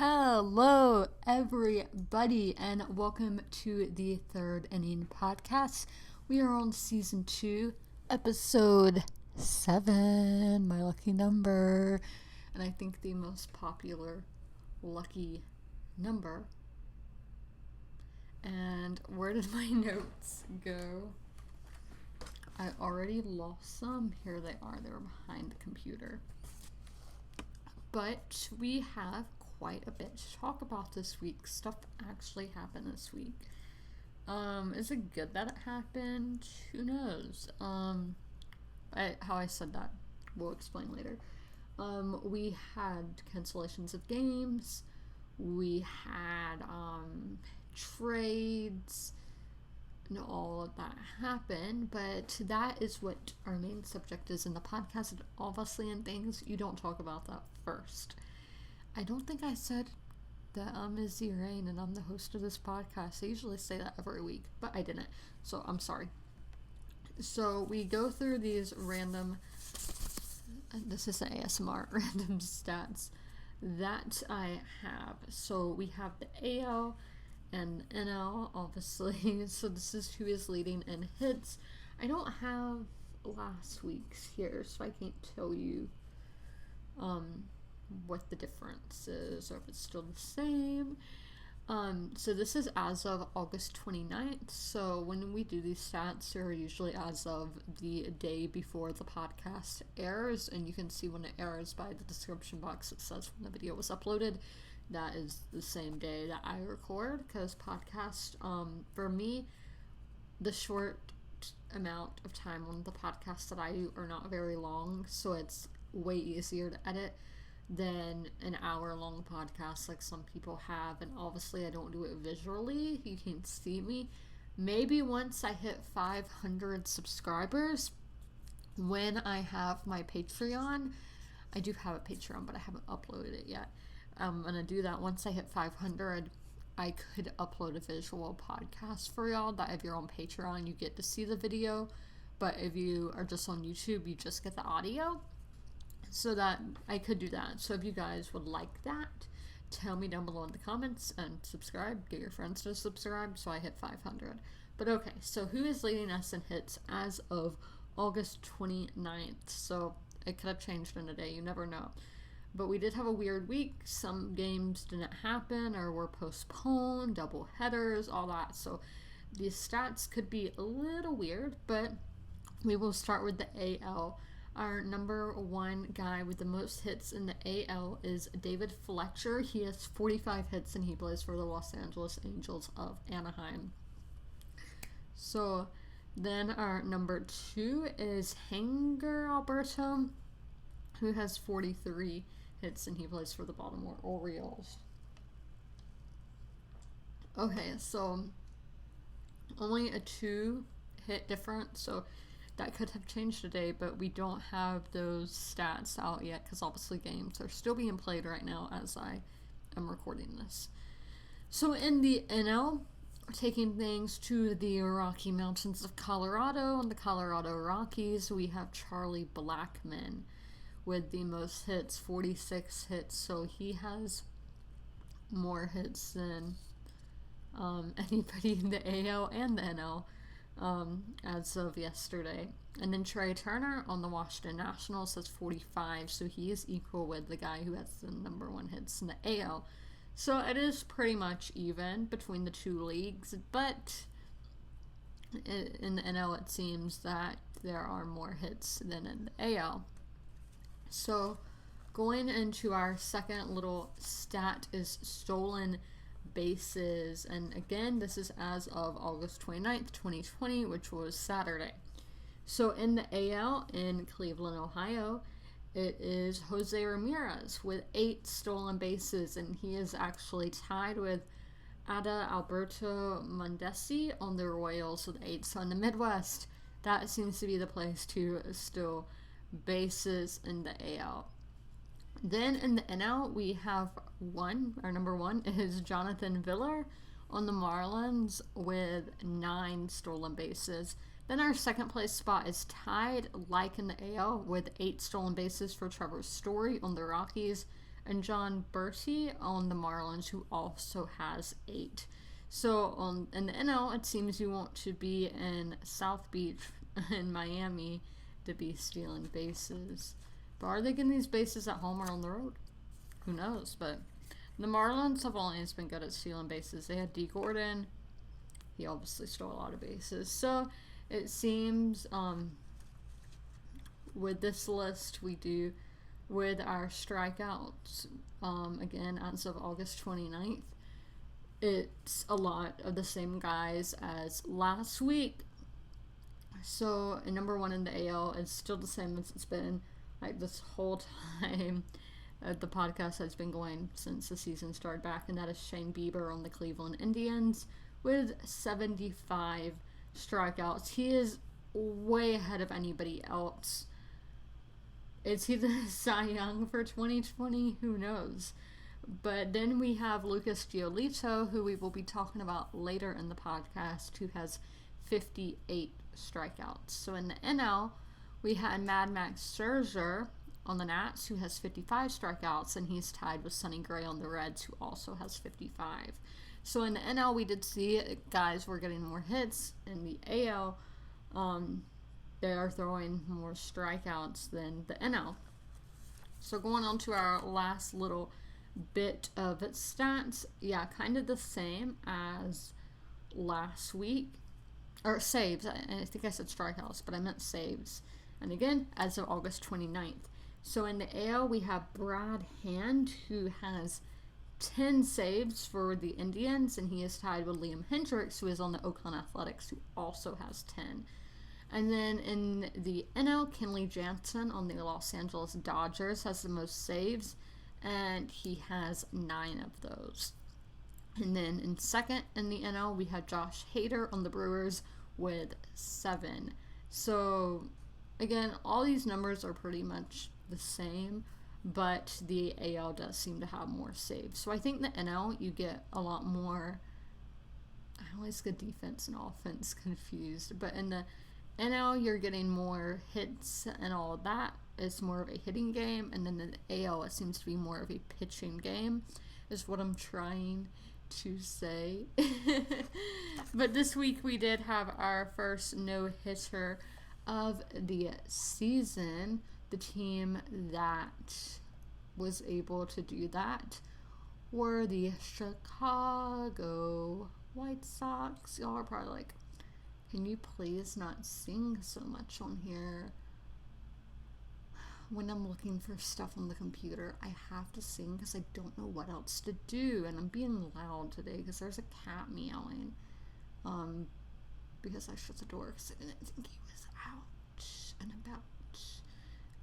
Hello, everybody, and welcome to the Third Inning Podcast. We are on Season 2, Episode 7, my lucky number, and I think the most popular lucky number. And where did my notes go? I already lost some. Here they are. They were behind the computer. But we have quite a bit to talk about this week. Stuff actually happened this week. Is it good that it happened? Who knows? How I said that, we'll explain later. We had cancellations of games. We had trades. And all of that happened, but that is what our main subject is in the podcast. And obviously, in things, you don't talk about that first. I don't think I said that I'm Izzy Rain and I'm the host of this podcast. I usually say that every week, but I didn't, so I'm sorry. So we go through these random, this is an ASMR, random stats that I have. So we have the AL and NL, obviously. So this is who is leading in hits. I don't have last week's here, so I can't tell you what the difference is, or if it's still the same. So this is as of August 29th. So when we do these stats, they're usually as of the day before the podcast airs, and you can see when it airs by the description box. It says when the video was uploaded. That is the same day that I record, because podcast, for me, the short amount of time on the podcast that I do are not very long, so it's way easier to edit than an hour-long podcast like some people have. And obviously I don't do it visually. You can't see me. Maybe once I hit 500 subscribers, when I have my Patreon. I do have a Patreon, but I haven't uploaded it yet. I'm gonna do that once I hit 500. I could upload a visual podcast for y'all that if you're on Patreon, you get to see the video, but if you are just on YouTube, you just get the audio. So that I could do that. So if you guys would like that, tell me down below in the comments and subscribe. Get your friends to subscribe so I hit 500. But okay, so who is leading us in hits as of August 29th? So it could have changed in a day, you never know. But we did have a weird week. Some games didn't happen or were postponed, double headers, all that. So these stats could be a little weird, but we will start with the AL. Our number one guy with the most hits in the AL is David Fletcher. He has 45 hits and he plays for the Los Angeles Angels of Anaheim. So then our number two is Hanger Alberto, who has 43 hits and he plays for the Baltimore Orioles. Okay, so only a 2-hit difference, so that could have changed today, but we don't have those stats out yet because obviously games are still being played right now as I am recording this. So in the NL, taking things to the Rocky Mountains of Colorado and the Colorado Rockies, we have Charlie Blackmon with the most hits, 46 hits. So he has more hits than anybody in the AL and the NL as of yesterday. And then Trey Turner on the Washington Nationals has 45, so he is equal with the guy who has the number one hits in the AL. So it is pretty much even between the two leagues, but in the NL it seems that there are more hits than in the AL. So going into our second little stat is stolen bases, and again this is as of August 29th, 2020, which was Saturday. So in the AL in Cleveland, Ohio, it is Jose Ramirez with 8 stolen bases, and he is actually tied with Alberto Mondesi on the Royals with 8. So in the Midwest, that seems to be the place to steal bases in the AL. Then in the NL, we have our number one is Jonathan Villar on the Marlins with 9 stolen bases. Then our second place spot is tied, like in the AL, with 8 stolen bases for Trevor Story on the Rockies and John Bertie on the Marlins, who also has 8. So in the NL, it seems you want to be in South Beach in Miami to be stealing bases. But are they getting these bases at home or on the road? Who knows? But the Marlins have always been good at stealing bases. They had D. Gordon. He obviously stole a lot of bases. So it seems with this list we do with our strikeouts, again, as of August 29th, it's a lot of the same guys as last week. So number 1 in the AL is still the same as it's been like this whole time. The podcast has been going since the season started back, and that is Shane Bieber on the Cleveland Indians with 75 strikeouts. He is way ahead of anybody else. Is he the Cy Young for 2020? Who knows? But then we have Lucas Giolito, who we will be talking about later in the podcast, who has 58 strikeouts. So in the NL, we had Mad Max Scherzer on the Nats, who has 55 strikeouts, and he's tied with Sonny Gray on the Reds, who also has 55. So in the NL, we did see guys were getting more hits. In the AL, they are throwing more strikeouts than the NL. So going on to our last little bit of stats, yeah, kind of the same as last week. Or saves, I think I said strikeouts, but I meant saves. And again, as of August 29th. So in the AL, we have Brad Hand, who has 10 saves for the Indians, and he is tied with Liam Hendricks, who is on the Oakland Athletics, who also has 10. And then in the NL, Kenley Jansen on the Los Angeles Dodgers has the most saves, and he has 9 of those. And then in second in the NL, we have Josh Hader on the Brewers with 7. So again, all these numbers are pretty much the same, but the AL does seem to have more saves. So I think the NL, you get a lot more. I always get defense and offense confused, but in the NL, you're getting more hits and all of that. It's more of a hitting game, and then in the AL, it seems to be more of a pitching game, is what I'm trying to say. But this week we did have our first no-hitter of the season. The team that was able to do that were the Chicago White Sox. Y'all are probably like, can you please not sing so much on here? When I'm looking for stuff on the computer, I have to sing because I don't know what else to do. And I'm being loud today because there's a cat meowing. Because I shut the door because I didn't think he was out and about.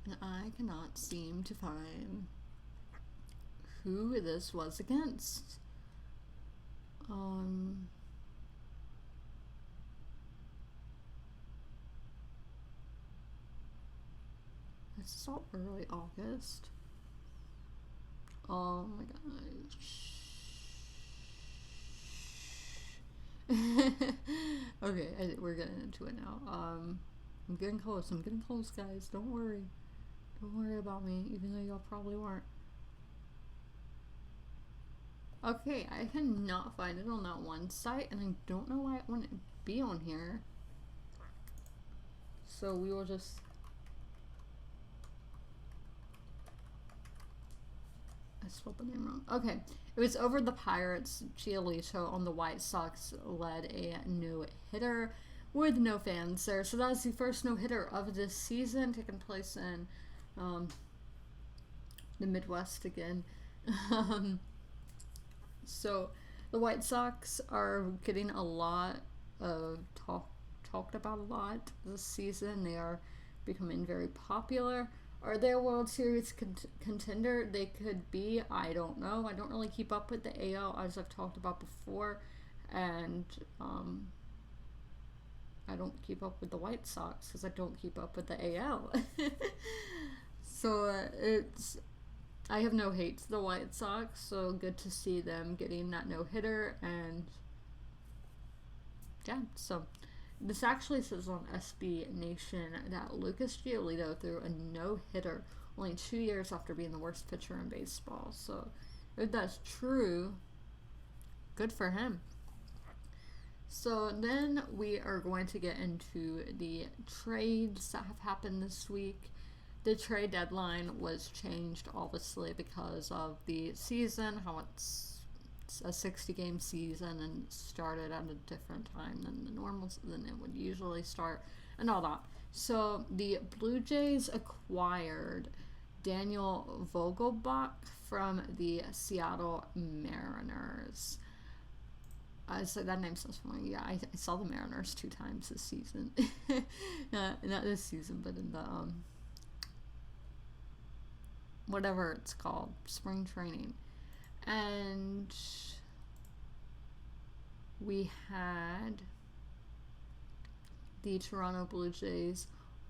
And I cannot seem to find who this was against. It's all early August. Oh my gosh. Okay, we're getting into it now. I'm getting close, guys. Don't worry. Don't worry about me, even though y'all probably weren't. Okay, I cannot find it on that one site, and I don't know why it wouldn't be on here. So we will just... I spelled the name wrong. Okay, it was over the Pirates. Giolito on the White Sox led a no-hitter with no fans there. So that was the first no-hitter of this season, taking place in the Midwest again. So the White Sox are getting a lot of talked about a lot this season. They are becoming very popular. Are they a World Series contender? They could be. I don't know. I don't really keep up with the AL, as I've talked about before, and I don't keep up with the White Sox because I don't keep up with the AL. So I have no hate to the White Sox, so good to see them getting that no-hitter, and yeah, so this actually says on SB Nation that Lucas Giolito threw a no-hitter only 2 years after being the worst pitcher in baseball. So if that's true, good for him. So then we are going to get into the trades that have happened this week. The trade deadline was changed, obviously, because of the season, how it's a 60-game season and started at a different time than it would usually start, and all that. So the Blue Jays acquired Daniel Vogelbach from the Seattle Mariners. So that name sounds familiar. Yeah, I saw the Mariners 2 times this season. Not this season, but in the whatever it's called, spring training. And we had the Toronto Blue Jays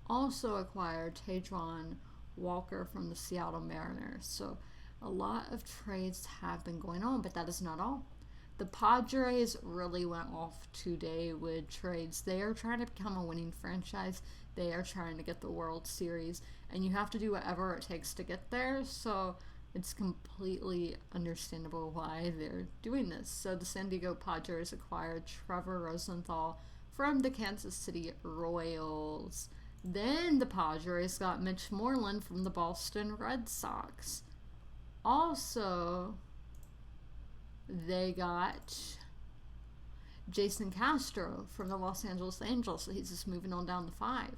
also acquired Taijuan Walker from the Seattle Mariners. So a lot of trades have been going on, but that is not all. The Padres really went off today with trades. They are trying to become a winning franchise. They are trying to get the World Series, and you have to do whatever it takes to get there. So it's completely understandable why they're doing this. So the San Diego Padres acquired Trevor Rosenthal from the Kansas City Royals. Then the Padres got Mitch Moreland from the Boston Red Sox. Also, they got Jason Castro from the Los Angeles Angels, so he's just moving on down to 5.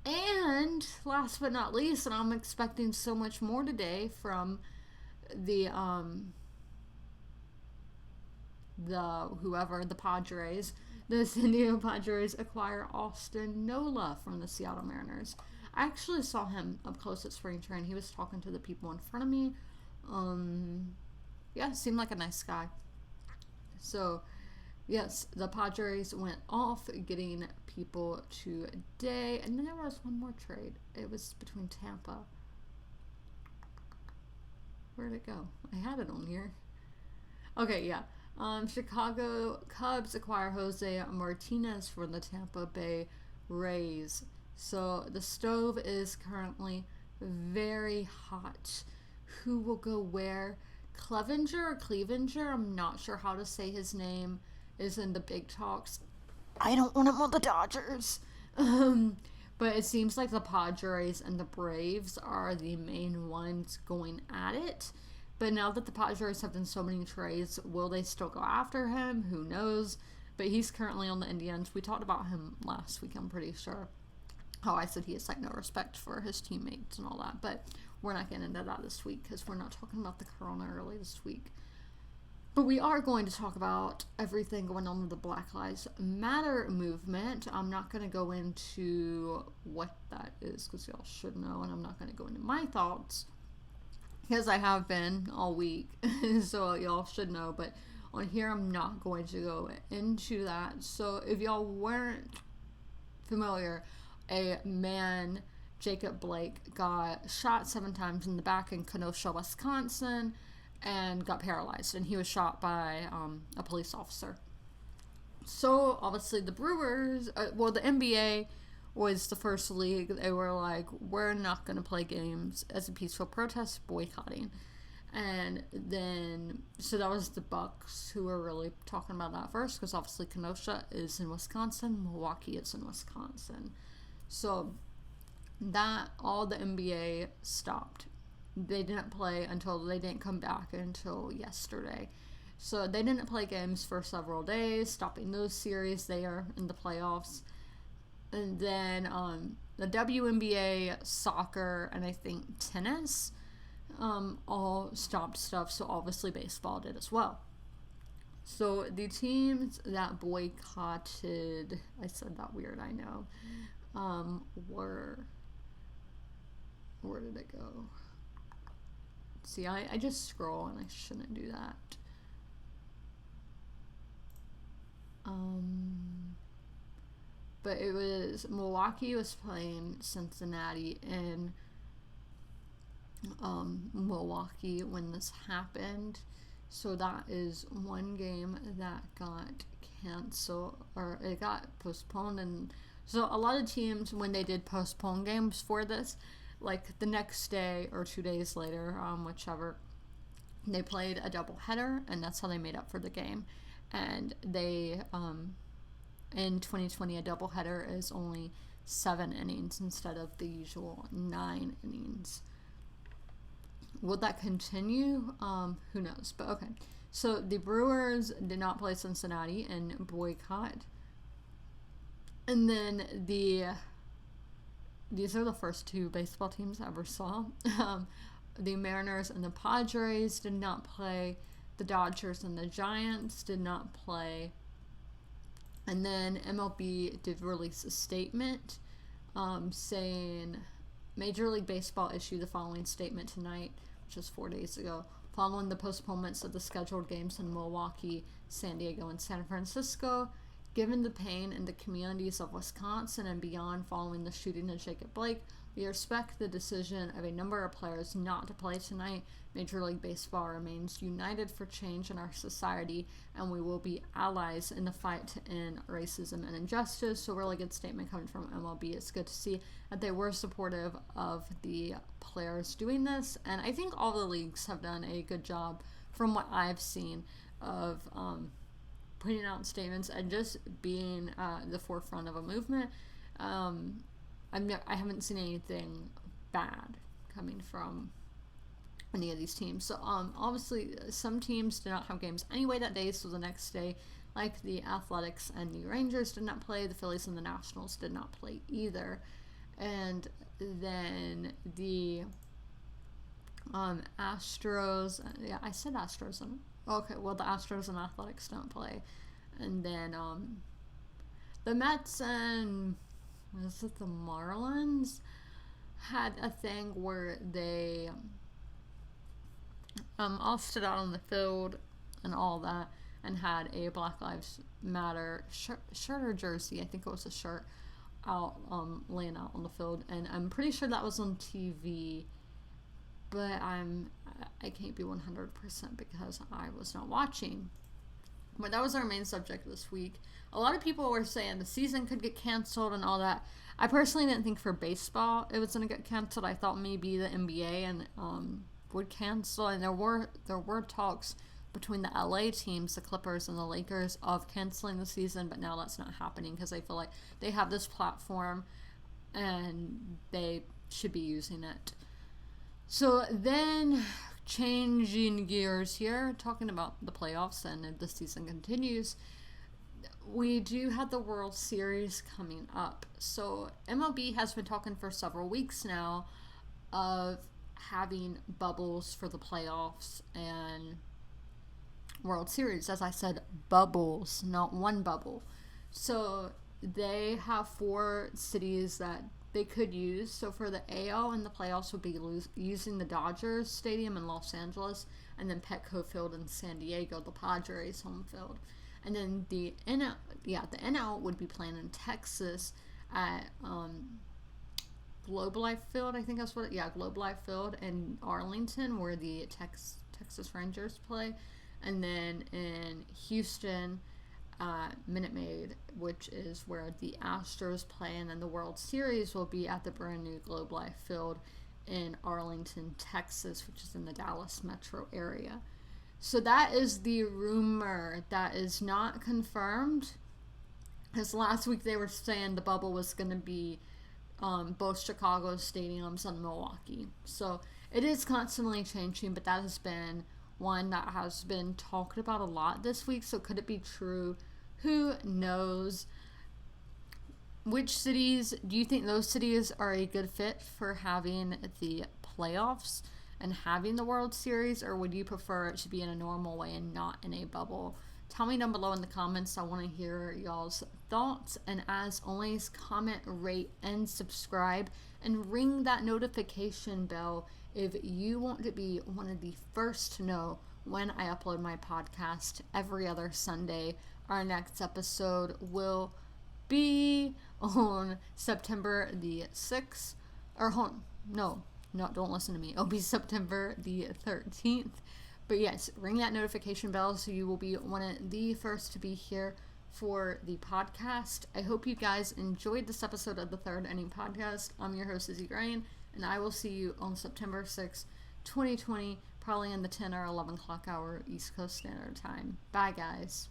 And last but not least, and I'm expecting so much more today from the Padres. The San Diego Padres acquire Austin Nola from the Seattle Mariners. I actually saw him up close at spring training. He was talking to the people in front of me. Yeah, seemed like a nice guy. So, yes, the Padres went off getting people today. And then there was one more trade. It was between Tampa. Where'd it go? I had it on here. Okay, yeah. Chicago Cubs acquire Jose Martinez from the Tampa Bay Rays. So the stove is currently very hot. Who will go where? Clevenger, I'm not sure how to say his name, is in the big talks. I don't want him on the Dodgers. But it seems like the Padres and the Braves are the main ones going at it. But now that the Padres have done so many trades, will they still go after him? Who knows? But he's currently on the Indians. We talked about him last week, I'm pretty sure. How I said he has like no respect for his teammates and all that. But we're not getting into that this week because we're not talking about the corona early this week. But we are going to talk about everything going on with the Black Lives Matter movement. I'm not going to go into what that is because y'all should know, and I'm not going to go into my thoughts because I have been all week, so y'all should know. But on here, I'm not going to go into that. So if y'all weren't familiar, a man, Jacob Blake, got shot 7 times in the back in Kenosha, Wisconsin, and got paralyzed. And he was shot by a police officer. So, obviously, the Brewers, the NBA was the first league. They were like, we're not going to play games as a peaceful protest, boycotting. And then, so that was the Bucks who were really talking about that first, because obviously Kenosha is in Wisconsin, Milwaukee is in Wisconsin. So that all the NBA stopped. They didn't play until they didn't come back until yesterday. So they didn't play games for several days, stopping those series there in the playoffs. And then the WNBA, soccer, and I think tennis all stopped stuff. So obviously baseball did as well. So the teams that boycotted, I said that weird, I know, were, where did it go? See, I just scroll and I shouldn't do that. But it was, Milwaukee was playing Cincinnati in Milwaukee when this happened. So that is one game that got canceled, or it got postponed. And so a lot of teams, when they did postpone games for this, like the next day or 2 days later, whichever, they played a doubleheader, and that's how they made up for the game. And they, in 2020, a doubleheader is only 7 innings instead of the usual 9 innings. Will that continue? Who knows? But okay. So the Brewers did not play Cincinnati in boycott. And then these are the first 2 baseball teams I ever saw. The Mariners and the Padres did not play. The Dodgers and the Giants did not play. And then MLB did release a statement saying Major League Baseball issued the following statement tonight, which was 4 days ago, following the postponements of the scheduled games in Milwaukee, San Diego, and San Francisco. Given the pain in the communities of Wisconsin and beyond following the shooting of Jacob Blake, we respect the decision of a number of players not to play tonight. Major League Baseball remains united for change in our society, and we will be allies in the fight to end racism and injustice. So really good statement coming from MLB. It's good to see that they were supportive of the players doing this, and I think all the leagues have done a good job from what I've seen of putting out statements and just being the forefront of a movement. I haven't seen anything bad coming from any of these teams. So obviously some teams did not have games anyway that day, so the next day, like the Athletics and the Rangers did not play, the Phillies and the Nationals did not play either. And then the Astros, yeah, I said Astros. Okay, well, the Astros and Athletics don't play. And then the Mets and was it the Marlins had a thing where they all stood out on the field and all that, and had a Black Lives Matter shirt or jersey, I think it was a shirt, out laying out on the field. And I'm pretty sure that was on TV, but I can't be 100% because I was not watching. But that was our main subject this week. A lot of people were saying the season could get canceled and all that. I personally didn't think for baseball it was going to get canceled. I thought maybe the NBA and would cancel, and there were talks between the LA teams, the Clippers and the Lakers, of canceling the season, but now that's not happening because I feel like they have this platform and they should be using it. So then, changing gears here, talking about the playoffs and if the season continues, we do have the World Series coming up. So MLB has been talking for several weeks now of having bubbles for the playoffs and World Series. As I said, bubbles, not one bubble. So they have 4 cities that they could use. So for the AL and the playoffs would be using the Dodgers Stadium in Los Angeles, and then Petco Field in San Diego, the Padres home field. And then the NL would be playing in Texas at Globe Life Field, I think that's what Globe Life Field in Arlington, where the Texas Rangers play. And then in Houston, Minute Maid, which is where the Astros play, and then the World Series will be at the brand new Globe Life Field in Arlington, Texas, which is in the Dallas metro area. So that is the rumor. That is not confirmed, because last week they were saying the bubble was going to be both Chicago stadiums and Milwaukee. So it is constantly changing, but that has been one that has been talked about a lot this week. So could it be true? Who knows? Which cities, do you think those cities are a good fit for having the playoffs and having the World Series, or would you prefer it to be in a normal way and not in a bubble? Tell me down below in the comments. I want to hear y'all's thoughts. And as always, comment, rate, and subscribe, and ring that notification bell if you want to be one of the first to know when I upload my podcast every other Sunday. Our next episode will be on September the 6th. Don't listen to me. It'll be September the 13th. But yes, ring that notification bell so you will be one of the first to be here for the podcast. I hope you guys enjoyed this episode of the Third Inning Podcast. I'm your host, Izzy Grain, and I will see you on September 6th, 2020, probably in the 10 or 11 o'clock hour East Coast Standard Time. Bye, guys.